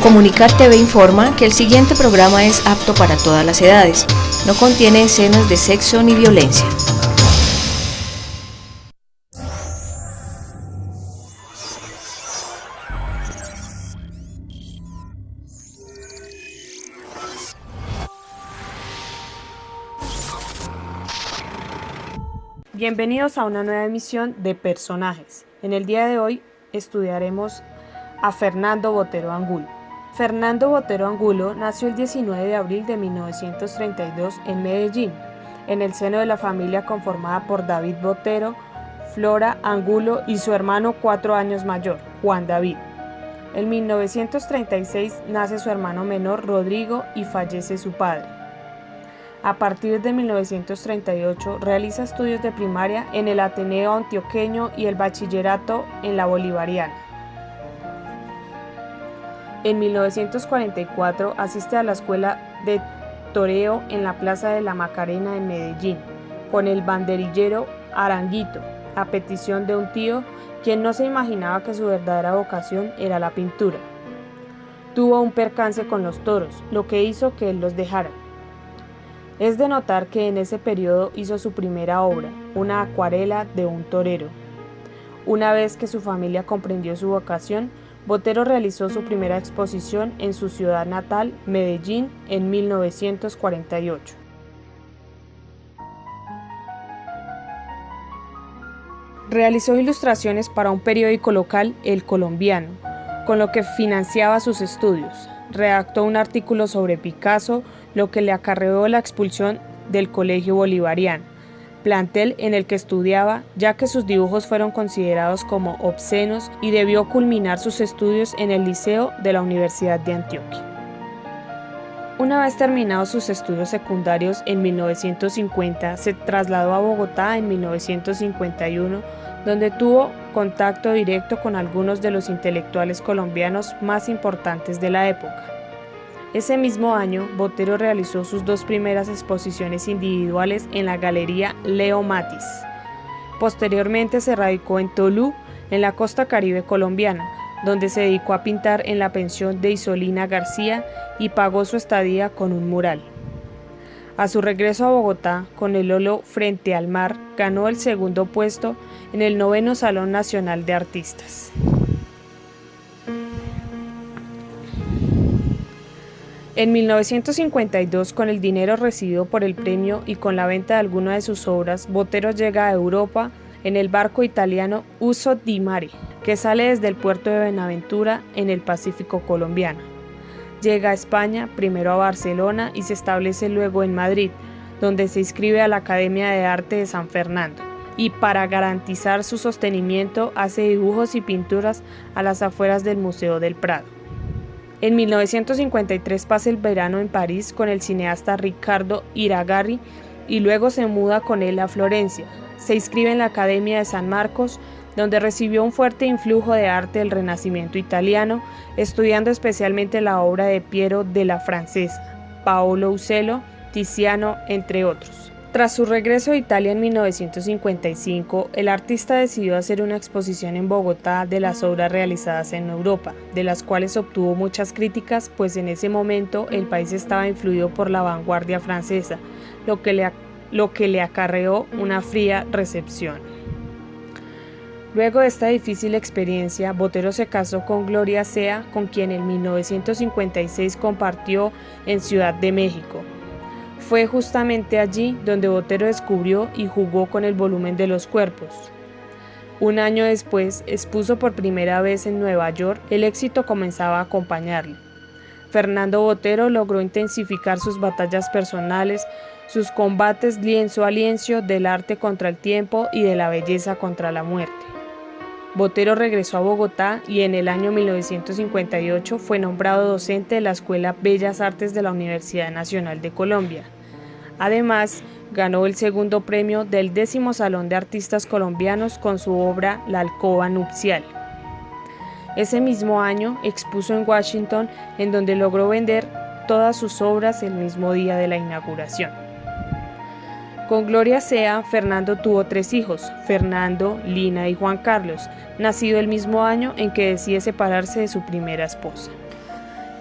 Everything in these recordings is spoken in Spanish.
Comunicar TV informa que el siguiente programa es apto para todas las edades. No contiene escenas de sexo ni violencia. Bienvenidos a una nueva emisión de Personajes. En el día de hoy estudiaremos a Fernando Botero Angulo. Fernando Botero Angulo nació el 19 de abril de 1932 en Medellín, en el seno de la familia conformada por David Botero, Flora Angulo y su hermano 4 años mayor, Juan David. En 1936 nace su hermano menor Rodrigo y fallece su padre. A partir de 1938 realiza estudios de primaria en el Ateneo Antioqueño y el bachillerato en la Bolivariana. En 1944 asiste a la escuela de toreo en la Plaza de la Macarena en Medellín, con el banderillero Aranguito, a petición de un tío, quien no se imaginaba que su verdadera vocación era la pintura. Tuvo un percance con los toros, lo que hizo que él los dejara. Es de notar que en ese periodo hizo su primera obra, una acuarela de un torero. Una vez que su familia comprendió su vocación, Botero realizó su primera exposición en su ciudad natal, Medellín, en 1948. Realizó ilustraciones para un periódico local, El Colombiano, con lo que financiaba sus estudios. Redactó un artículo sobre Picasso, lo que le acarreó la expulsión del Colegio Bolivariano, plantel en el que estudiaba, ya que sus dibujos fueron considerados como obscenos, y debió culminar sus estudios en el Liceo de la Universidad de Antioquia. Una vez terminados sus estudios secundarios en 1950, se trasladó a Bogotá en 1951, donde tuvo contacto directo con algunos de los intelectuales colombianos más importantes de la época. Ese mismo año, Botero realizó sus dos primeras exposiciones individuales en la Galería Leo Matis. Posteriormente se radicó en Tolú, en la costa caribe colombiana, donde se dedicó a pintar en la pensión de Isolina García y pagó su estadía con un mural. A su regreso a Bogotá, con el óleo Frente al Mar, ganó el segundo puesto en el 9º Salón Nacional de Artistas. En 1952, con el dinero recibido por el premio y con la venta de algunas de sus obras, Botero llega a Europa en el barco italiano Uso di Mare, que sale desde el puerto de Buenaventura en el Pacífico colombiano. Llega a España, primero a Barcelona y se establece luego en Madrid, donde se inscribe a la Academia de Arte de San Fernando, y para garantizar su sostenimiento hace dibujos y pinturas a las afueras del Museo del Prado. En 1953 pasa el verano en París con el cineasta Riccardo Iragarri y luego se muda con él a Florencia. Se inscribe en la Academia de San Marcos, donde recibió un fuerte influjo de arte del Renacimiento italiano, estudiando especialmente la obra de Piero della Francesa, Paolo Usello, Tiziano, entre otros. Tras su regreso a Italia en 1955, el artista decidió hacer una exposición en Bogotá de las obras realizadas en Europa, de las cuales obtuvo muchas críticas, pues en ese momento el país estaba influido por la vanguardia francesa, lo que le acarreó una fría recepción. Luego de esta difícil experiencia, Botero se casó con Gloria Sea, con quien en 1956 compartió en Ciudad de México. Fue justamente allí donde Botero descubrió y jugó con el volumen de los cuerpos. Un año después, expuso por primera vez en Nueva York, el éxito comenzaba a acompañarle. Fernando Botero logró intensificar sus batallas personales, sus combates lienzo a lienzo del arte contra el tiempo y de la belleza contra la muerte. Botero regresó a Bogotá y en el año 1958 fue nombrado docente de la Escuela Bellas Artes de la Universidad Nacional de Colombia. Además, ganó el segundo premio del 10º Salón de Artistas Colombianos con su obra La Alcoba Nupcial. Ese mismo año expuso en Washington, en donde logró vender todas sus obras el mismo día de la inauguración. Con Gloria Sea, Fernando tuvo 3 hijos, Fernando, Lina y Juan Carlos, nacido el mismo año en que decide separarse de su primera esposa.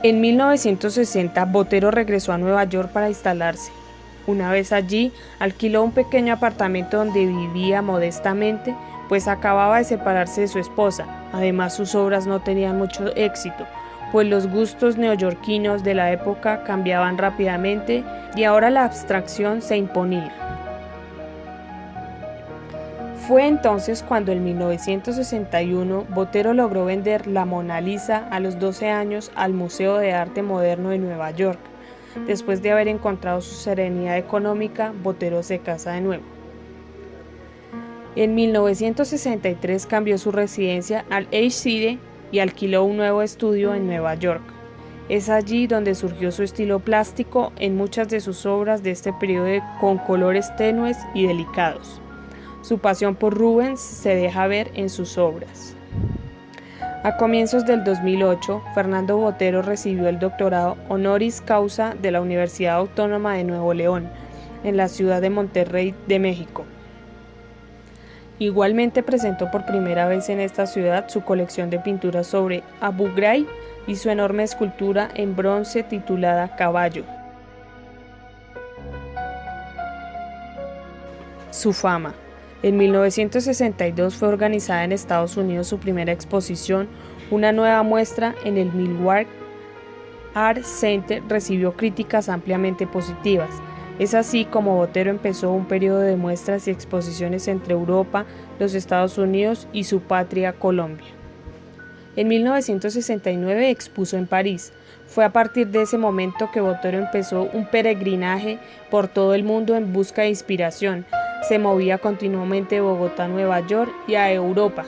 En 1960, Botero regresó a Nueva York para instalarse. Una vez allí, alquiló un pequeño apartamento donde vivía modestamente, pues acababa de separarse de su esposa. Además, sus obras no tenían mucho éxito, pues los gustos neoyorquinos de la época cambiaban rápidamente y ahora la abstracción se imponía. Fue entonces cuando en 1961 Botero logró vender la Mona Lisa a los 12 años al Museo de Arte Moderno de Nueva York. Después de haber encontrado su serenidad económica, Botero se casa de nuevo. En 1963 cambió su residencia al H-City y alquiló un nuevo estudio en Nueva York. Es allí donde surgió su estilo plástico en muchas de sus obras de este periodo con colores tenues y delicados. Su pasión por Rubens se deja ver en sus obras. A comienzos del 2008, Fernando Botero recibió el doctorado honoris causa de la Universidad Autónoma de Nuevo León, en la ciudad de Monterrey de México. Igualmente presentó por primera vez en esta ciudad su colección de pinturas sobre Abu Ghraib y su enorme escultura en bronce titulada Caballo. Su fama. En 1962 fue organizada en Estados Unidos su primera exposición, una nueva muestra en el Milwaukee Art Center recibió críticas ampliamente positivas. Es así como Botero empezó un periodo de muestras y exposiciones entre Europa, los Estados Unidos y su patria Colombia. En 1969 expuso en París. Fue a partir de ese momento que Botero empezó un peregrinaje por todo el mundo en busca de inspiración. Se movía continuamente de Bogotá a Nueva York y a Europa.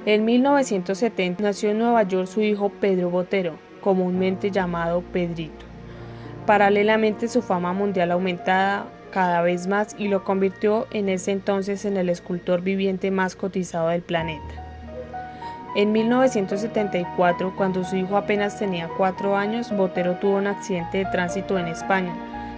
En 1970 nació en Nueva York su hijo Pedro Botero, comúnmente llamado Pedrito. Paralelamente su fama mundial aumentaba cada vez más y lo convirtió en ese entonces en el escultor viviente más cotizado del planeta. En 1974, cuando su hijo apenas tenía 4 años, Botero tuvo un accidente de tránsito en España,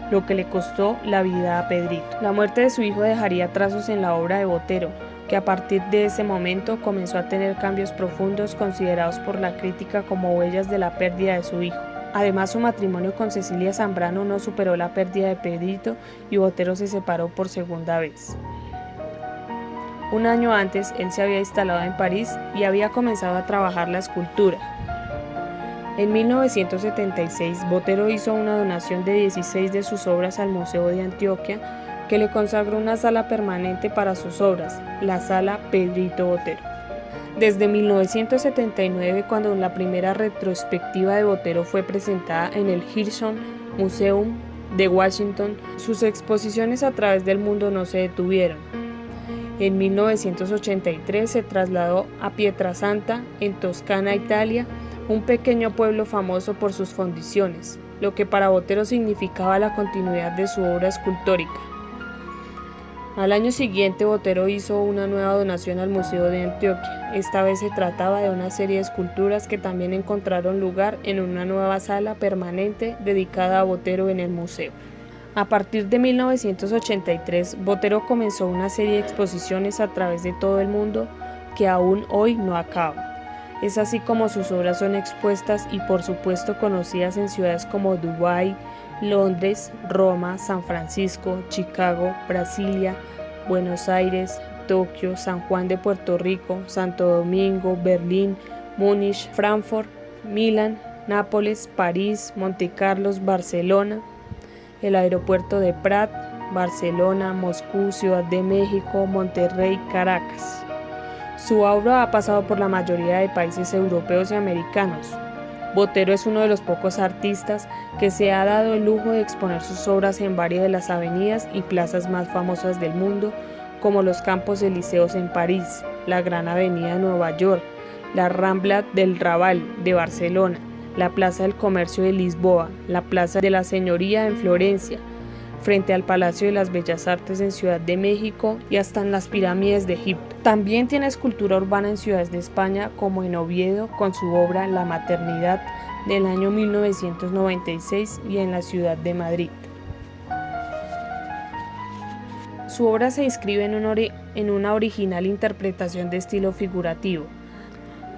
lo que le costó la vida a Pedrito. La muerte de su hijo dejaría trazos en la obra de Botero, que a partir de ese momento comenzó a tener cambios profundos considerados por la crítica como huellas de la pérdida de su hijo. Además, su matrimonio con Cecilia Zambrano no superó la pérdida de Pedrito y Botero se separó por segunda vez. Un año antes, él se había instalado en París y había comenzado a trabajar la escultura. En 1976, Botero hizo una donación de 16 de sus obras al Museo de Antioquia, que le consagró una sala permanente para sus obras, la Sala Pedrito Botero. Desde 1979, cuando la primera retrospectiva de Botero fue presentada en el Hirshhorn Museum de Washington, sus exposiciones a través del mundo no se detuvieron. En 1983 se trasladó a Pietrasanta, en Toscana, Italia, un pequeño pueblo famoso por sus fundiciones, lo que para Botero significaba la continuidad de su obra escultórica. Al año siguiente, Botero hizo una nueva donación al Museo de Antioquia. Esta vez se trataba de una serie de esculturas que también encontraron lugar en una nueva sala permanente dedicada a Botero en el museo. A partir de 1983, Botero comenzó una serie de exposiciones a través de todo el mundo que aún hoy no acaba. Es así como sus obras son expuestas y por supuesto conocidas en ciudades como Dubái, Londres, Roma, San Francisco, Chicago, Brasilia, Buenos Aires, Tokio, San Juan de Puerto Rico, Santo Domingo, Berlín, Múnich, Frankfurt, Milán, Nápoles, París, Montecarlos, Barcelona, el aeropuerto de Prat, Barcelona, Moscú, Ciudad de México, Monterrey, Caracas. Su obra ha pasado por la mayoría de países europeos y americanos. Botero es uno de los pocos artistas que se ha dado el lujo de exponer sus obras en varias de las avenidas y plazas más famosas del mundo, como los Campos Elíseos en París, la Gran Avenida de Nueva York, la Rambla del Raval de Barcelona, la Plaza del Comercio de Lisboa, la Plaza de la Señoría en Florencia, frente al Palacio de las Bellas Artes en Ciudad de México y hasta en las pirámides de Egipto. También tiene escultura urbana en ciudades de España como en Oviedo con su obra La Maternidad del año 1996 y en la ciudad de Madrid. Su obra se inscribe en una original interpretación de estilo figurativo.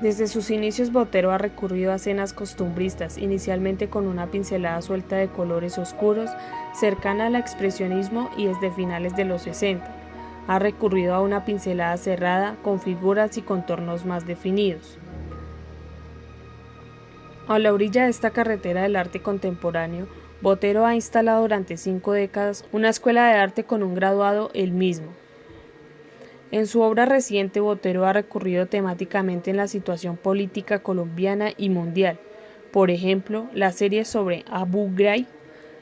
Desde sus inicios, Botero ha recurrido a escenas costumbristas, inicialmente con una pincelada suelta de colores oscuros, cercana al expresionismo y desde finales de los 60. Ha recurrido a una pincelada cerrada, con figuras y contornos más definidos. A la orilla de esta carretera del arte contemporáneo, Botero ha instalado durante 5 décadas una escuela de arte con un graduado él mismo. En su obra reciente, Botero ha recurrido temáticamente en la situación política colombiana y mundial. Por ejemplo, la serie sobre Abu Ghraib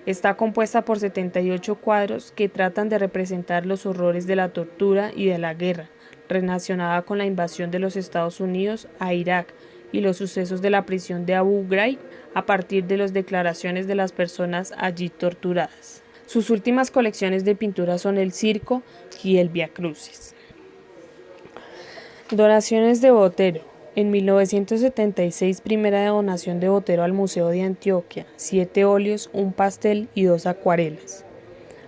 está compuesta por 78 cuadros que tratan de representar los horrores de la tortura y de la guerra, relacionada con la invasión de los Estados Unidos a Irak y los sucesos de la prisión de Abu Ghraib a partir de las declaraciones de las personas allí torturadas. Sus últimas colecciones de pintura son el Circo y el Vía Crucis. Donaciones de Botero. En 1976, primera donación de Botero al Museo de Antioquia, 7 óleos, un pastel y 2 acuarelas.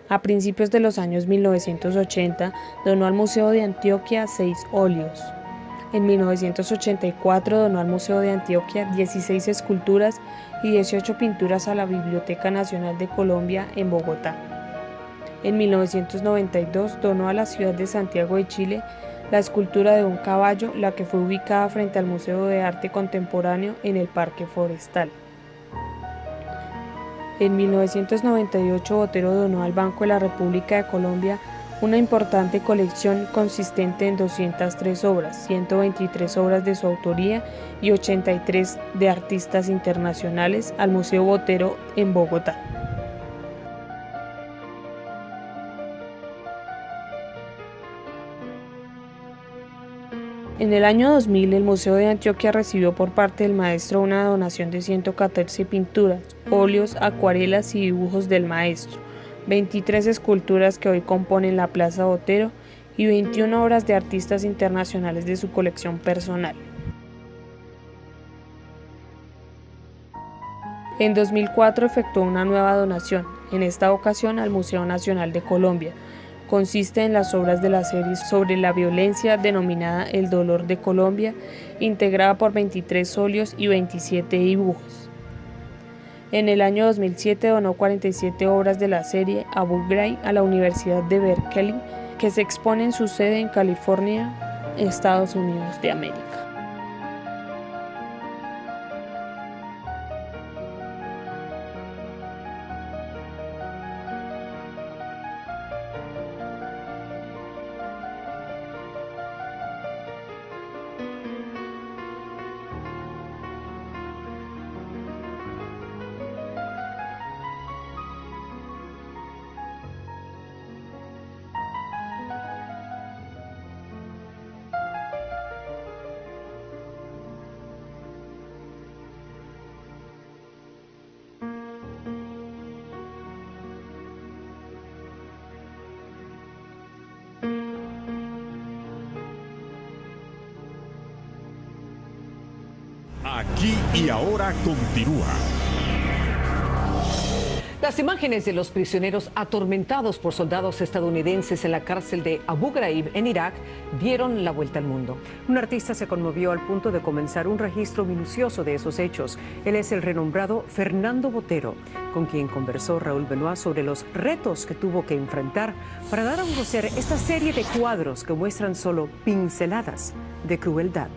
A principios de los años 1980, donó al Museo de Antioquia 6 óleos. En 1984 donó al Museo de Antioquia 16 esculturas y 18 pinturas a la Biblioteca Nacional de Colombia en Bogotá. En 1992 donó a la ciudad de Santiago de Chile la escultura de un caballo, la que fue ubicada frente al Museo de Arte Contemporáneo en el Parque Forestal. En 1998 Botero donó al Banco de la República de Colombia una importante colección consistente en 203 obras, 123 obras de su autoría y 83 de artistas internacionales al Museo Botero en Bogotá. En el año 2000, el Museo de Antioquia recibió por parte del maestro una donación de 114 pinturas, óleos, acuarelas y dibujos del maestro, 23 esculturas que hoy componen la Plaza Botero y 21 obras de artistas internacionales de su colección personal. En 2004 efectuó una nueva donación, en esta ocasión al Museo Nacional de Colombia. Consiste en las obras de la serie sobre la violencia denominada El Dolor de Colombia, integrada por 23 óleos y 27 dibujos. En el año 2007 donó 47 obras de la serie Abu Ghraib a la Universidad de Berkeley, que se expone en su sede en California, Estados Unidos de América. Aquí y ahora continúa. Las imágenes de los prisioneros atormentados por soldados estadounidenses en la cárcel de Abu Ghraib en Irak dieron la vuelta al mundo. Un artista se conmovió al punto de comenzar un registro minucioso de esos hechos. Él es el renombrado Fernando Botero, con quien conversó Raúl Benoit sobre los retos que tuvo que enfrentar para dar a conocer esta serie de cuadros que muestran solo pinceladas de crueldad.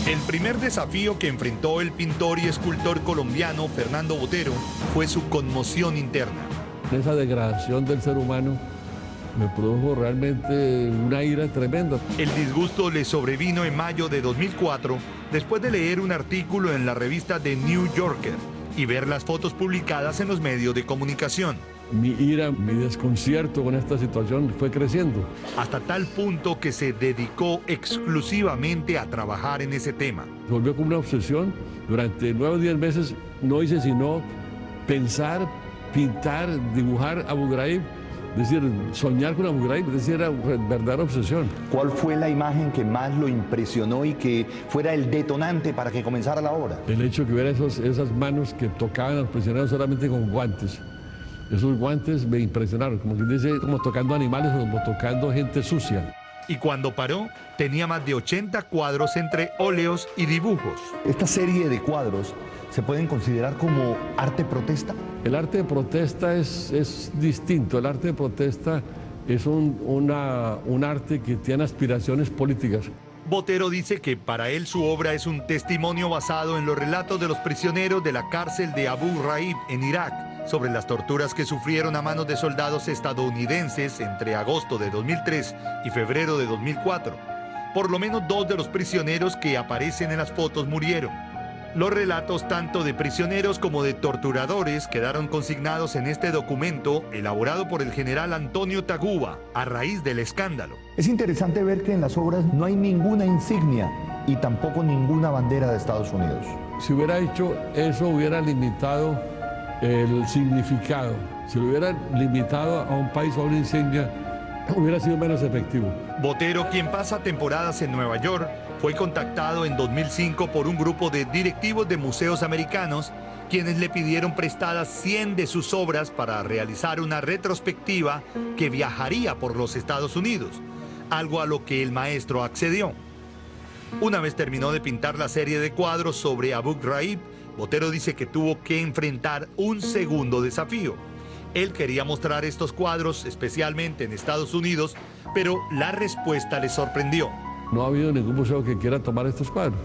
El primer desafío que enfrentó el pintor y escultor colombiano Fernando Botero fue su conmoción interna. Esa degradación del ser humano me produjo realmente una ira tremenda. El disgusto le sobrevino en mayo de 2004, después de leer un artículo en la revista The New Yorker y ver las fotos publicadas en los medios de comunicación. Mi ira, mi desconcierto con esta situación fue creciendo. Hasta tal punto que se dedicó exclusivamente a trabajar en ese tema. Se volvió como una obsesión. Durante 9 o 10 meses no hice sino pensar, pintar, dibujar Abu Ghraib. Es decir, soñar con Abu Ghraib, es decir, era una verdadera obsesión. ¿Cuál fue la imagen que más lo impresionó y que fuera el detonante para que comenzara la obra? El hecho de que hubiera esas manos que tocaban a los prisioneros solamente con guantes. Esos guantes me impresionaron, como quien dice, como tocando animales o como tocando gente sucia. Y cuando paró, tenía más de 80 cuadros entre óleos y dibujos. Esta serie de cuadros se pueden considerar como arte protesta. El arte de protesta es distinto. El arte de protesta es un arte que tiene aspiraciones políticas. Botero dice que para él su obra es un testimonio basado en los relatos de los prisioneros de la cárcel de Abu Ghraib en Irak sobre las torturas que sufrieron a manos de soldados estadounidenses entre agosto de 2003 y febrero de 2004. Por lo menos 2 de los prisioneros que aparecen en las fotos murieron. Los relatos tanto de prisioneros como de torturadores quedaron consignados en este documento elaborado por el general Antonio Taguba a raíz del escándalo. Es interesante ver que en las obras no hay ninguna insignia y tampoco ninguna bandera de Estados Unidos. Si hubiera hecho eso, hubiera limitado el significado. Si lo hubiera limitado a un país o a una insignia, hubiera sido menos efectivo. Botero, quien pasa temporadas en Nueva York, fue contactado en 2005 por un grupo de directivos de museos americanos, quienes le pidieron prestadas 100 de sus obras para realizar una retrospectiva que viajaría por los Estados Unidos, algo a lo que el maestro accedió. Una vez terminó de pintar la serie de cuadros sobre Abu Ghraib, Botero dice que tuvo que enfrentar un segundo desafío. Él quería mostrar estos cuadros, especialmente en Estados Unidos, pero la respuesta le sorprendió. No ha habido ningún museo que quiera tomar estos cuadros,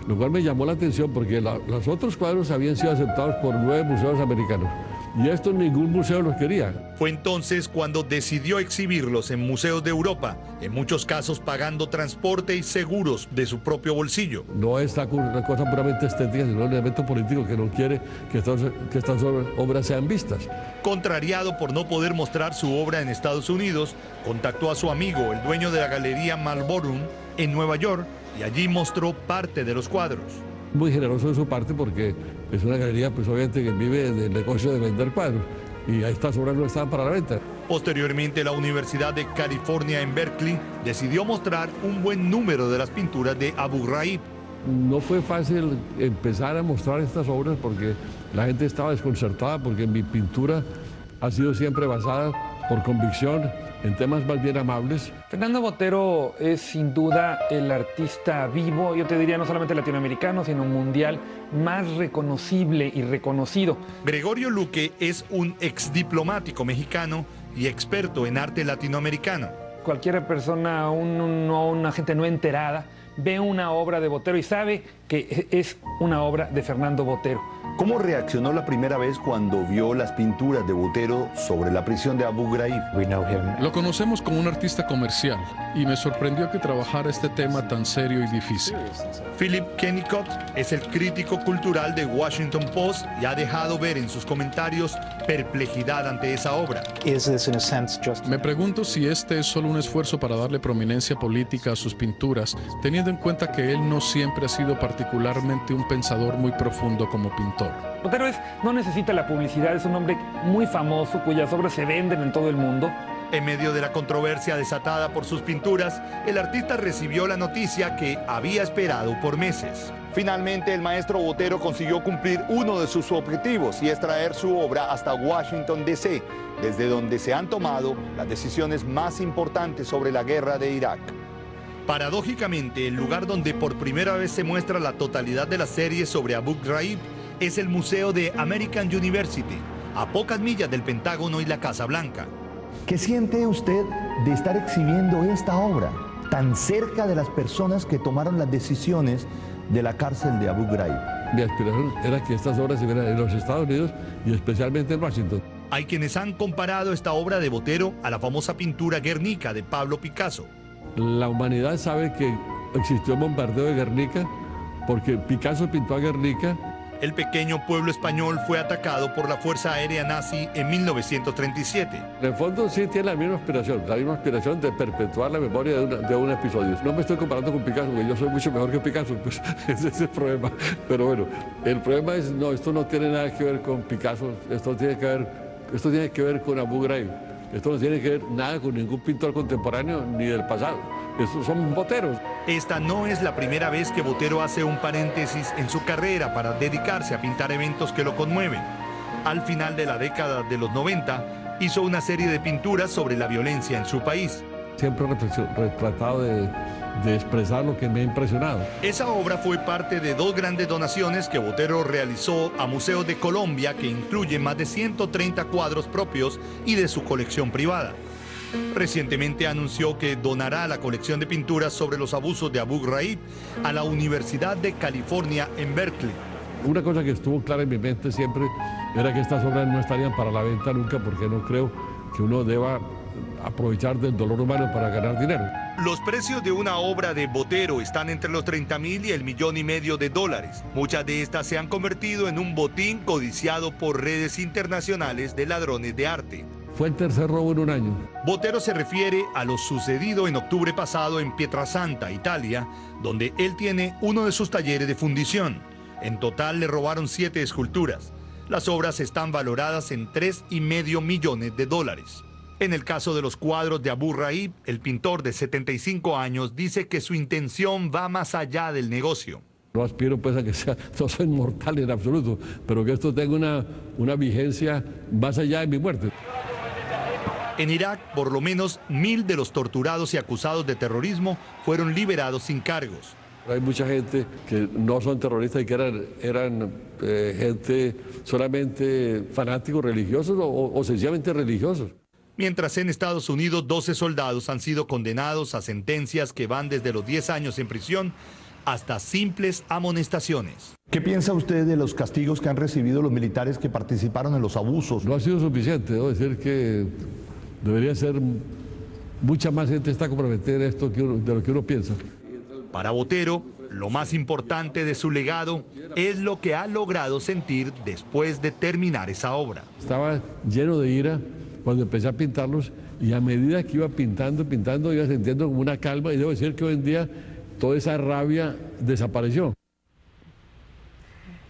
lo cual me llamó la atención porque los otros cuadros habían sido aceptados por 9 museos americanos y estos ningún museo los quería. Fue entonces cuando decidió exhibirlos en museos de Europa, en muchos casos pagando transporte y seguros de su propio bolsillo. No es una cosa puramente estética, sino un elemento político que no quiere que estas obras sean vistas. Contrariado por no poder mostrar su obra en Estados Unidos, contactó a su amigo, el dueño de la galería Marlborough, en Nueva York, y allí mostró parte de los cuadros. Muy generoso de su parte porque es una galería, pues obviamente, que vive del negocio de vender cuadros y estas obras no estaban para la venta. Posteriormente, la Universidad de California en Berkeley decidió mostrar un buen número de las pinturas de Abu Ghraib. No fue fácil empezar a mostrar estas obras porque la gente estaba desconcertada porque mi pintura ha sido siempre basada por convicción en temas más bien amables. Fernando Botero es sin duda el artista vivo, yo te diría no solamente latinoamericano, sino mundial, más reconocible y reconocido. Gregorio Luque es un exdiplomático mexicano y experto en arte latinoamericano. Cualquier persona, una gente no enterada, ve una obra de Botero y sabe que es una obra de Fernando Botero. ¿Cómo reaccionó la primera vez cuando vio las pinturas de Botero sobre la prisión de Abu Ghraib? Lo conocemos como un artista comercial y me sorprendió que trabajara este tema tan serio y difícil. Philip Kennicott es el crítico cultural de Washington Post y ha dejado ver en sus comentarios perplejidad ante esa obra. Me pregunto si este es solo un esfuerzo para darle prominencia política a sus pinturas, teniendo en cuenta que él no siempre ha sido particularmente un pensador muy profundo como pintor. Botero no necesita la publicidad, es un hombre muy famoso cuyas obras se venden en todo el mundo. En medio de la controversia desatada por sus pinturas, el artista recibió la noticia que había esperado por meses. Finalmente, el maestro Botero consiguió cumplir uno de sus objetivos y es traer su obra hasta Washington, D.C., desde donde se han tomado las decisiones más importantes sobre la guerra de Irak. Paradójicamente, el lugar donde por primera vez se muestra la totalidad de la serie sobre Abu Ghraib es el Museo de American University, a pocas millas del Pentágono y la Casa Blanca. ¿Qué siente usted de estar exhibiendo esta obra tan cerca de las personas que tomaron las decisiones de la cárcel de Abu Ghraib? Mi aspiración era que estas obras se vieran en los Estados Unidos y especialmente en Washington. Hay quienes han comparado esta obra de Botero a la famosa pintura Guernica de Pablo Picasso. La humanidad sabe que existió un bombardeo de Guernica porque Picasso pintó a Guernica. El pequeño pueblo español fue atacado por la Fuerza Aérea Nazi en 1937. En el fondo sí tiene la misma aspiración de perpetuar la memoria de un episodio. No me estoy comparando con Picasso, porque yo soy mucho mejor que Picasso, pues ese es el problema. Pero bueno, el problema es, no, esto no tiene nada que ver con Picasso, esto tiene que ver con Abu Ghraib. Esto no tiene que ver nada con ningún pintor contemporáneo ni del pasado. Estos son boteros. Esta no es la primera vez que Botero hace un paréntesis en su carrera para dedicarse a pintar eventos que lo conmueven. Al final de la década de los 90, hizo una serie de pinturas sobre la violencia en su país. Siempre he tratado de expresar lo que me ha impresionado. Esa obra fue parte de 2 grandes donaciones que Botero realizó a museos de Colombia, que incluyen más de 130 cuadros propios y de su colección privada. Recientemente anunció que donará la colección de pinturas sobre los abusos de Abu Ghraib a la Universidad de California en Berkeley. Una cosa que estuvo clara en mi mente siempre era que estas obras no estarían para la venta nunca, porque no creo que uno deba aprovechar del dolor humano para ganar dinero. Los precios de una obra de Botero están entre los $30.000 y el $1,500,000. Muchas de estas se han convertido en un botín codiciado por redes internacionales de ladrones de arte. Fue el tercer robo en un año. Botero se refiere a lo sucedido en octubre pasado en Pietrasanta, Italia, donde él tiene uno de sus talleres de fundición. En total le robaron 7 esculturas. Las obras están valoradas en $3,5 millones. En el caso de los cuadros de Abu Ghraib, el pintor de 75 años dice que su intención va más allá del negocio. No aspiro pues a que sea, no soy mortal en absoluto, pero que esto tenga una vigencia más allá de mi muerte. En Irak, por lo menos 1.000 de los torturados y acusados de terrorismo fueron liberados sin cargos. Hay mucha gente que no son terroristas y que eran gente solamente fanáticos religiosos o sencillamente religiosos. Mientras en Estados Unidos 12 soldados han sido condenados a sentencias que van desde los 10 años en prisión hasta simples amonestaciones. ¿Qué piensa usted de los castigos que han recibido los militares que participaron en los abusos? No ha sido suficiente, debo decir que debería ser, mucha más gente está comprometida en esto de lo que uno piensa. Para Botero, lo más importante de su legado es lo que ha logrado sentir después de terminar esa obra. Estaba lleno de ira cuando empecé a pintarlos y a medida que iba pintando, iba sintiendo como una calma, y debo decir que hoy en día toda esa rabia desapareció.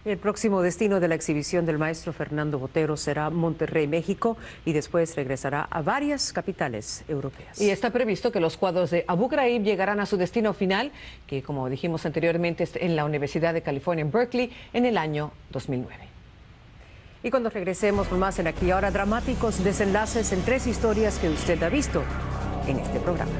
El próximo destino de la exhibición del maestro Fernando Botero será Monterrey, México, y después regresará a varias capitales europeas. Y está previsto que los cuadros de Abu Ghraib llegarán a su destino final, que como dijimos anteriormente es en la Universidad de California en Berkeley en el año 2009. Y cuando regresemos con más en Aquí y Ahora, dramáticos desenlaces en 3 historias que usted ha visto en este programa.